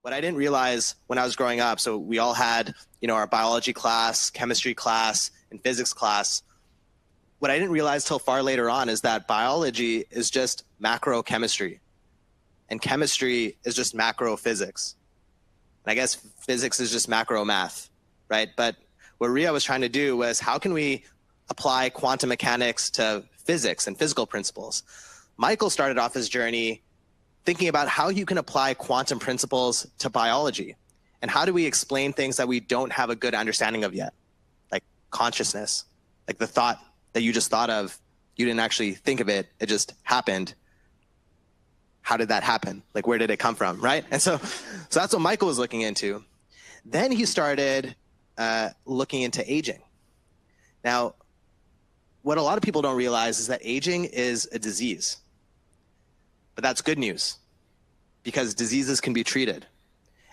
What I didn't realize when I was growing up, so we all had, our biology class, chemistry class, and physics class. What I didn't realize till far later on is that biology is just macro chemistry, and chemistry is just macro physics. And I guess physics is just macro math, right? But what Ria was trying to do was, how can we apply quantum mechanics to physics and physical principles? Michael started off his journey thinking about how you can apply quantum principles to biology. And how do we explain things that we don't have a good understanding of yet? Like consciousness, like the thought that you just thought of, you didn't actually think of it, it just happened. How did that happen? Like, where did it come from, right? And so that's what Michael was looking into. Then he started looking into aging. Now, what a lot of people don't realize is that aging is a disease. But that's good news, because diseases can be treated.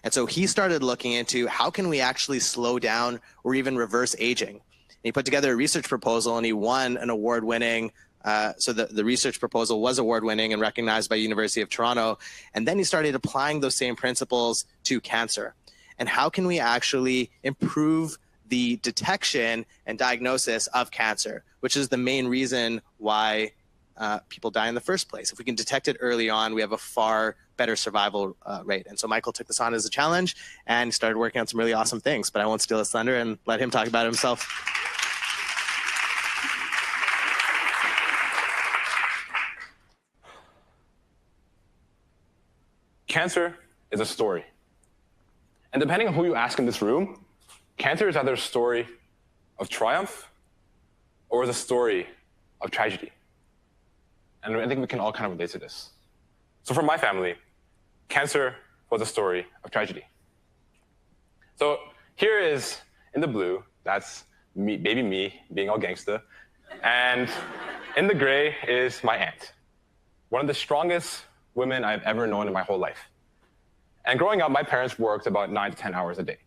And so he started looking into, how can we actually slow down or even reverse aging? And he put together a research proposal, and he won an award-winning, so the research proposal was award-winning and recognized by University of Toronto. And then he started applying those same principles to cancer. And how can we actually improve the detection and diagnosis of cancer, which is the main reason why people die in the first place. If we can detect it early on, we have a far better survival rate. And so Michael took this on as a challenge and started working on some really awesome things, but I won't steal his thunder and let him talk about it himself. Cancer is a story. And depending on who you ask in this room, cancer is either a story of triumph or is a story of tragedy. And I think we can all kind of relate to this. So for my family, cancer was a story of tragedy. So here is, in the blue, that's me, baby me, being all gangsta. And in the gray is my aunt, one of the strongest women I've ever known in my whole life. And growing up, my parents worked about 9 to 10 hours a day.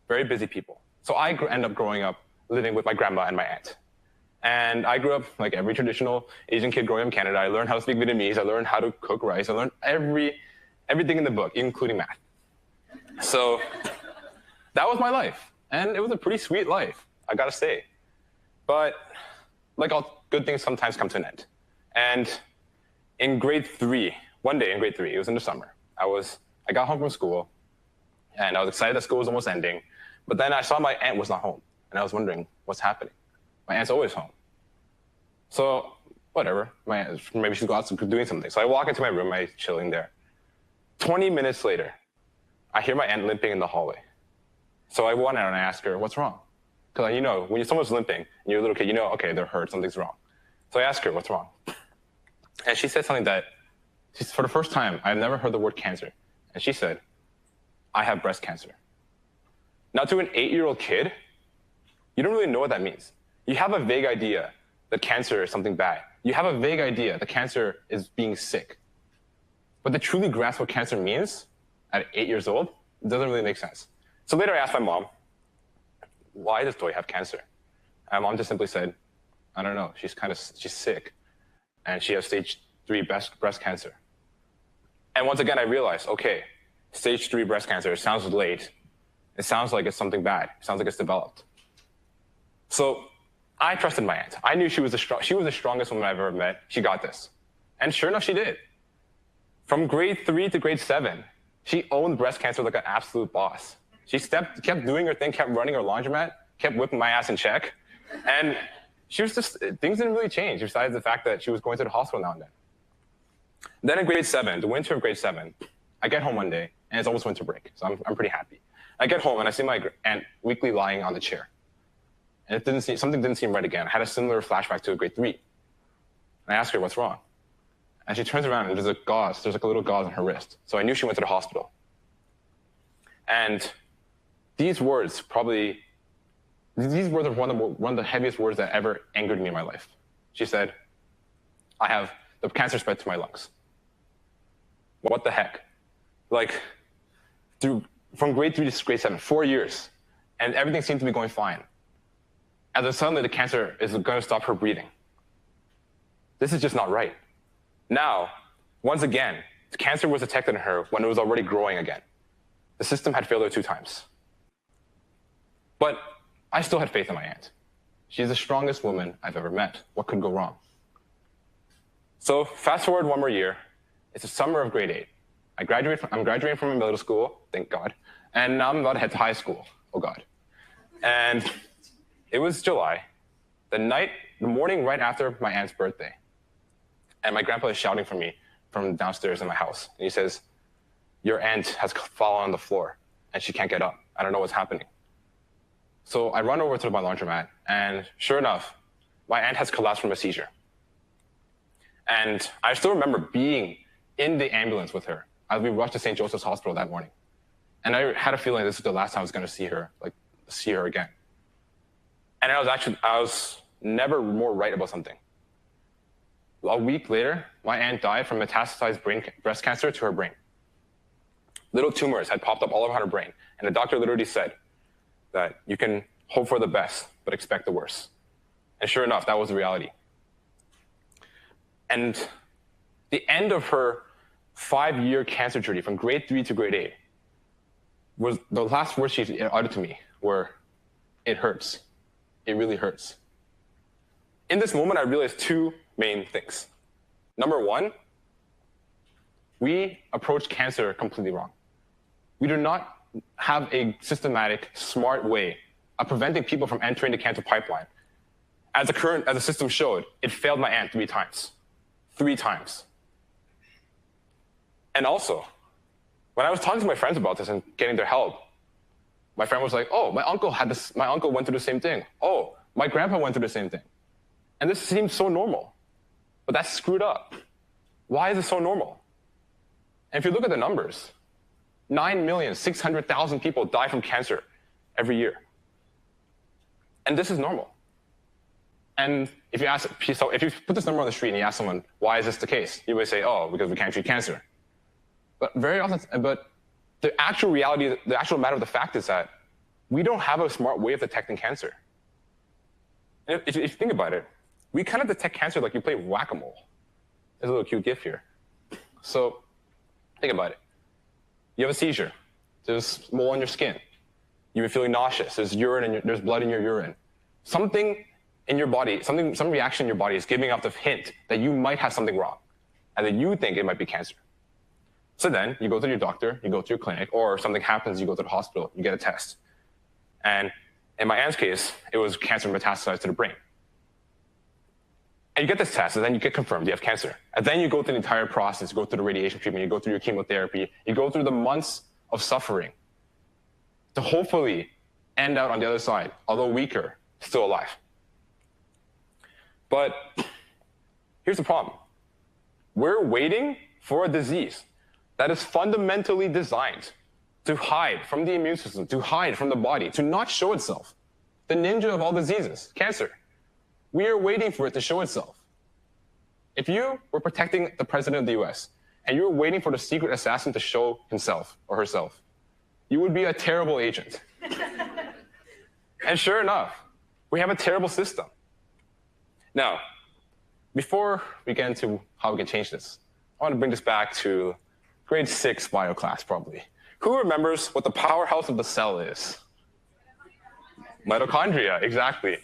Very busy people. So I end up growing up living with my grandma and my aunt. And I grew up like every traditional Asian kid growing up in Canada. I learned how to speak Vietnamese. I learned how to cook rice. I learned everything in the book, including math. So that was my life. And it was a pretty sweet life, I gotta say. But like all good things sometimes come to an end. And in grade 3, one day in grade 3, it was in the summer, I got home from school, and I was excited that school was almost ending. But then I saw my aunt was not home, and I was wondering what's happening. My aunt's always home. So whatever, maybe she's out doing something. So I walk into my room, I'm chilling there. 20 minutes later, I hear my aunt limping in the hallway. So I went out and I asked her, what's wrong? Because when someone's limping and you're a little kid, okay, they're hurt, something's wrong. So I asked her, what's wrong? And she said something that, for the first time, I've never heard the word cancer. And she said, I have breast cancer. Now to an 8-year-old kid, you don't really know what that means. You have a vague idea that cancer is something bad. You have a vague idea that cancer is being sick. But to truly grasp what cancer means at 8 years old, it doesn't really make sense. So later I asked my mom, why does Toy have cancer? And my mom just simply said, I don't know, she's sick. And she has stage 3 breast cancer. And once again, I realized, okay, stage 3 breast cancer, it sounds late. It sounds like it's something bad. It sounds like it's developed. So I trusted my aunt. I knew she was the strongest woman I've ever met. She got this. And sure enough, she did. From grade 3 to grade 7, she owned breast cancer like an absolute boss. She kept doing her thing, kept running her laundromat, kept whipping my ass in check. And she was things didn't really change besides the fact that she was going to the hospital now and then. Then in grade 7, the winter of grade 7, I get home one day, and it's almost winter break, so I'm pretty happy. I get home, and I see my aunt weakly lying on the chair. And something didn't seem right again. I had a similar flashback to grade 3. And I asked her, what's wrong? And she turns around, and there's like a little gauze on her wrist. So I knew she went to the hospital. And these words are one of the heaviest words that ever angered me in my life. She said, the cancer spread to my lungs. What the heck? Like, from grade 3 to grade 7, 4 years, and everything seemed to be going fine. And then suddenly the cancer is going to stop her breathing. This is just not right. Now, once again, the cancer was detected in her when it was already growing again. The system had failed her 2 times. But I still had faith in my aunt. She's the strongest woman I've ever met. What could go wrong? So fast forward 1 more year. It's the summer of grade 8. I'm graduating from middle school, thank God. And now I'm about to head to high school, oh God. And it was July, the morning right after my aunt's birthday. And my grandpa is shouting for me from downstairs in my house. And he says, your aunt has fallen on the floor and she can't get up. I don't know what's happening. So I run over to my laundromat, and sure enough, my aunt has collapsed from a seizure. And I still remember being in the ambulance with her as we rushed to St. Joseph's Hospital that morning. And I had a feeling this is the last time I was going to see her again. And I was never more right about something. A week later, my aunt died from metastasized breast cancer to her brain. Little tumors had popped up all over her brain, and the doctor literally said that you can hope for the best, but expect the worst. And sure enough, that was the reality. And the end of her 5-year cancer journey from grade 3 to grade 8 was the last words she uttered to me were, it hurts. It really hurts. In this moment, I realized 2 main things. Number 1, we approach cancer completely wrong. We do not have a systematic, smart way of preventing people from entering the cancer pipeline. As the system showed, it failed my aunt 3 times. 3 times. And also, when I was talking to my friends about this and getting their help, my friend was like, oh, my uncle went through the same thing. Oh, my grandpa went through the same thing. And this seems so normal. But that's screwed up. Why is it so normal? And if you look at the numbers, 9,600,000 people die from cancer every year. And this is normal. And if you put this number on the street and you ask someone, why is this the case? You would say, oh, because we can't treat cancer. But very often, the actual reality, the actual matter of the fact is that we don't have a smart way of detecting cancer. And if you think about it, we kind of detect cancer like you play whack-a-mole. There's a little cute gif here. So think about it. You have a seizure. There's mole on your skin. You've been feeling nauseous. There's blood in your urine. Something in your body, some reaction in your body is giving off the hint that you might have something wrong and that you think it might be cancer. So then you go to your doctor, you go to your clinic, or something happens, you go to the hospital, you get a test. And in my aunt's case, it was cancer metastasized to the brain. And you get this test, and then you get confirmed you have cancer. And then you go through the entire process, you go through the radiation treatment, you go through your chemotherapy, you go through the months of suffering to hopefully end out on the other side, although weaker, still alive. But here's the problem. We're waiting for a disease that is fundamentally designed to hide from the immune system, to hide from the body, to not show itself. The ninja of all diseases, cancer. We are waiting for it to show itself. If you were protecting the president of the US and you were waiting for the secret assassin to show himself or herself, you would be a terrible agent. And sure enough, we have a terrible system. Now, before we get into how we can change this, I want to bring this back to grade 6 bio class, probably. Who remembers what the powerhouse of the cell is? Mitochondria, exactly.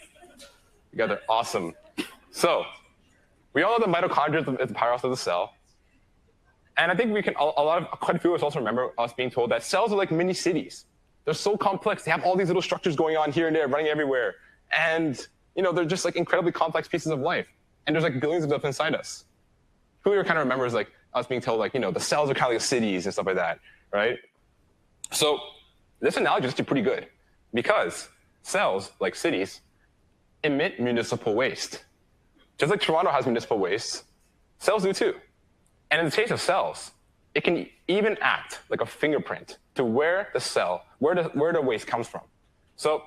You guys are awesome. So, we all know the mitochondria is the powerhouse of the cell. And I think we can, quite a few of us also remember us being told that cells are like mini cities. They're so complex. They have all these little structures going on here and there, running everywhere. And, they're just like incredibly complex pieces of life. And there's like billions of them inside us. Who here kind of remembers like us being told like, the cells are kind of like cities and stuff like that, right? So this analogy is actually pretty good because cells, like cities, emit municipal waste. Just like Toronto has municipal waste, cells do too. And in the case of cells, it can even act like a fingerprint to where the waste comes from. So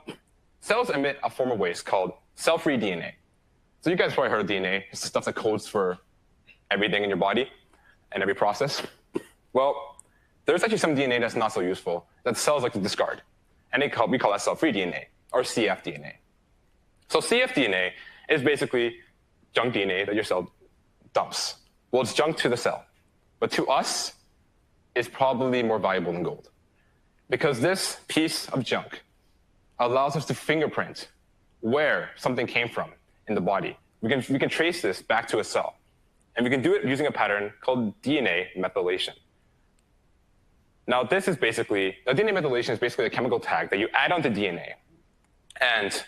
cells emit a form of waste called cell-free DNA. So you guys probably heard of DNA. It's the stuff that codes for everything in your body and every process. Well, there's actually some DNA that's not so useful that cells like to discard. And we call that cell-free DNA, or cfDNA. So cfDNA is basically junk DNA that your cell dumps. Well, it's junk to the cell. But to us, it's probably more valuable than gold. Because this piece of junk allows us to fingerprint where something came from in the body. We can trace this back to a cell. And we can do it using a pattern called DNA methylation. Now, this is basically, DNA methylation is basically a chemical tag that you add onto DNA. And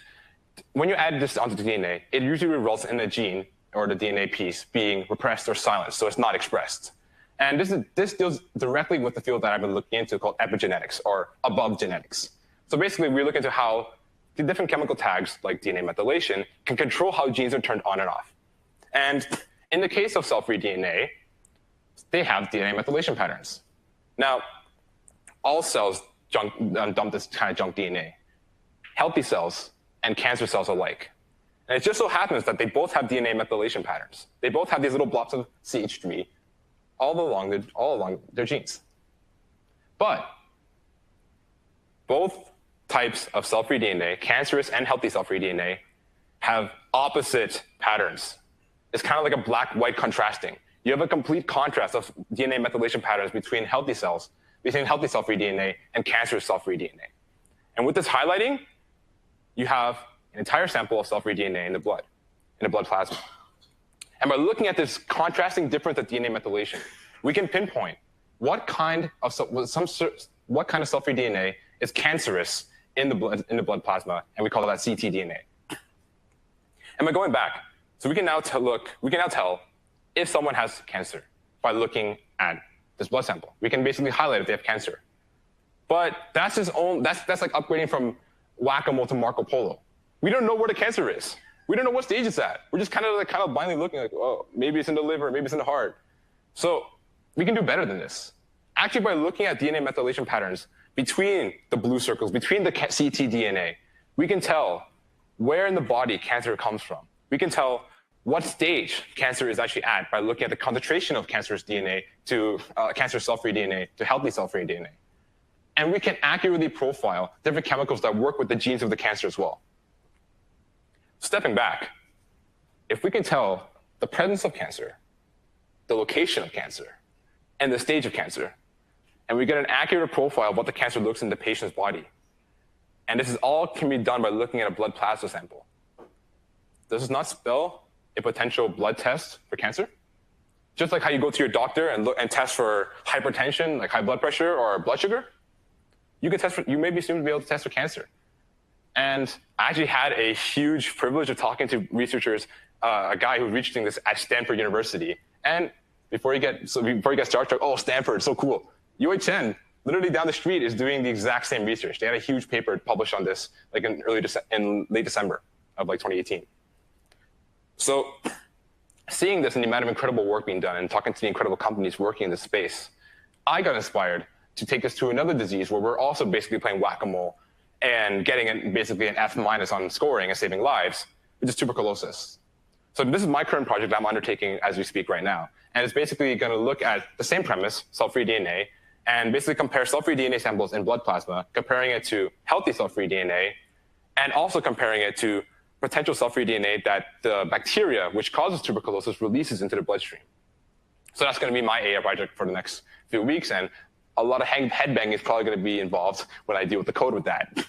when you add this onto the DNA, it usually results in a gene or the DNA piece being repressed or silenced, so it's not expressed. And this deals directly with the field that I've been looking into called epigenetics or above genetics. So basically, we look into how the different chemical tags like DNA methylation can control how genes are turned on and off. And in the case of cell-free DNA, they have DNA methylation patterns. Now, all cells dump this kind of junk DNA. Healthy cells and cancer cells alike. And it just so happens that they both have DNA methylation patterns. They both have these little blobs of CH3 all along their genes. But both types of cell-free DNA, cancerous and healthy cell-free DNA, have opposite patterns. It's kind of like a black-white contrasting. You have a complete contrast of DNA methylation patterns between healthy cells, between healthy cell-free DNA and cancerous cell-free DNA. And with this highlighting, you have an entire sample of cell-free DNA in the blood plasma. And by looking at this contrasting difference of DNA methylation, we can pinpoint what kind of cell-free DNA is cancerous in the blood plasma, and we call that ctDNA. And by going back, so we can now tell if someone has cancer by looking at this blood sample. We can basically highlight if they have cancer. But that's like upgrading from whack-a-mole to Marco Polo. We don't know where the cancer is. We don't know what stage it's at. We're just kind of blindly looking like, oh, maybe it's in the liver, maybe it's in the heart. So we can do better than this. Actually, by looking at DNA methylation patterns between the blue circles, between the ctDNA, we can tell where in the body cancer comes from. We can tell what stage cancer is actually at by looking at the concentration of cancerous DNA to cancerous cell-free DNA to healthy cell-free DNA. And we can accurately profile different chemicals that work with the genes of the cancer as well. Stepping back, if we can tell the presence of cancer, the location of cancer, and the stage of cancer, and we get an accurate profile of what the cancer looks in the patient's body, and this is all can be done by looking at a blood plasma sample. Does this not spell a potential blood test for cancer? Just like how you go to your doctor and test for hypertension, like high blood pressure or blood sugar, you may be assumed to be able to test for cancer. And I actually had a huge privilege of talking to researchers, a guy who's researching this at Stanford University. And before you get starstruck, oh, Stanford, so cool. UHN, literally down the street, is doing the exact same research. They had a huge paper published on this like in late December of like 2018. So seeing this and the amount of incredible work being done and talking to the incredible companies working in this space, I got inspired to take this to another disease where we're also basically playing whack-a-mole and getting basically an F- on scoring and saving lives, which is tuberculosis. So this is my current project I'm undertaking as we speak right now. And it's basically going to look at the same premise, cell-free DNA, and basically compare cell-free DNA samples in blood plasma, comparing it to healthy cell-free DNA, and also comparing it to potential cell-free DNA that the bacteria which causes tuberculosis releases into the bloodstream. So that's going to be my AI project for the next few weeks, and a lot of headbanging is probably going to be involved when I deal with the code with that.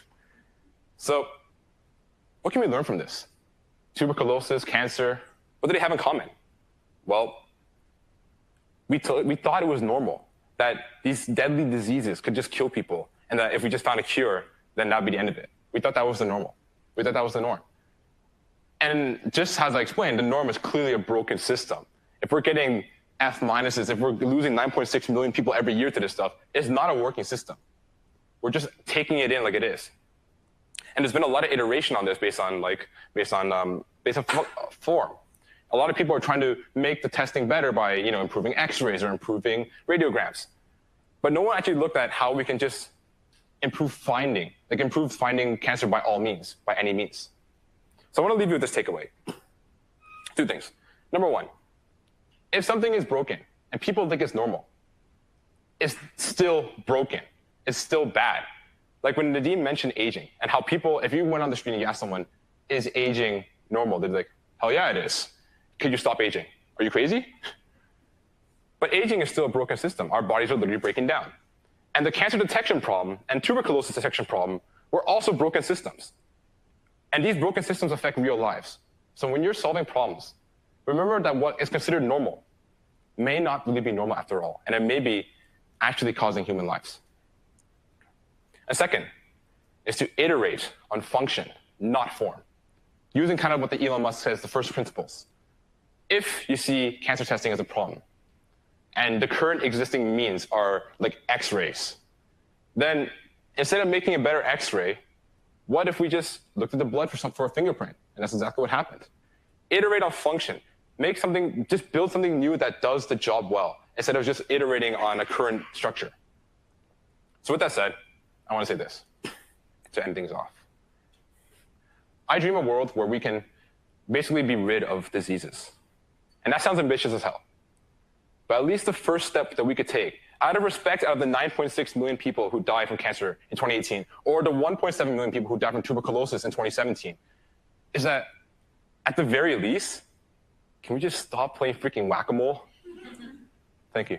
So what can we learn from this? Tuberculosis, cancer, what do they have in common? Well, we thought it was normal that these deadly diseases could just kill people, and that if we just found a cure, then that would be the end of it. We thought that was the normal. We thought that was the norm. And just as I explained, the norm is clearly a broken system. If we're getting F-, if we're losing 9.6 million people every year to this stuff, it's not a working system. We're just taking it in like it is. And there's been a lot of iteration on this based on form. A lot of people are trying to make the testing better by improving X-rays or improving radiograms. But no one actually looked at how we can just improve finding cancer by all means, by any means. So I want to leave you with this takeaway. Two things. Number one, if something is broken and people think it's normal, it's still broken. It's still bad. Like when Nadeem mentioned aging and how people, if you went on the street and you asked someone, is aging normal? They'd be like, hell yeah, it is. Could you stop aging? Are you crazy? But aging is still a broken system. Our bodies are literally breaking down. And the cancer detection problem and tuberculosis detection problem were also broken systems. And these broken systems affect real lives. So when you're solving problems, remember that what is considered normal may not really be normal after all, and it may be actually causing human lives. And second is to iterate on function, not form, using kind of what the Elon Musk says, the first principles. If you see cancer testing as a problem, and the current existing means are like X-rays, then instead of making a better X-ray, what if we just looked at the blood for a fingerprint? And that's exactly what happened. Iterate on function. Make something, just build something new that does the job well, instead of just iterating on a current structure. So with that said, I want to say this to end things off. I dream a world where we can basically be rid of diseases. And that sounds ambitious as hell. But at least the first step that we could take, out of respect out of the 9.6 million people who died from cancer in 2018, or the 1.7 million people who died from tuberculosis in 2017, is that at the very least, can we just stop playing freaking whack-a-mole? Thank you.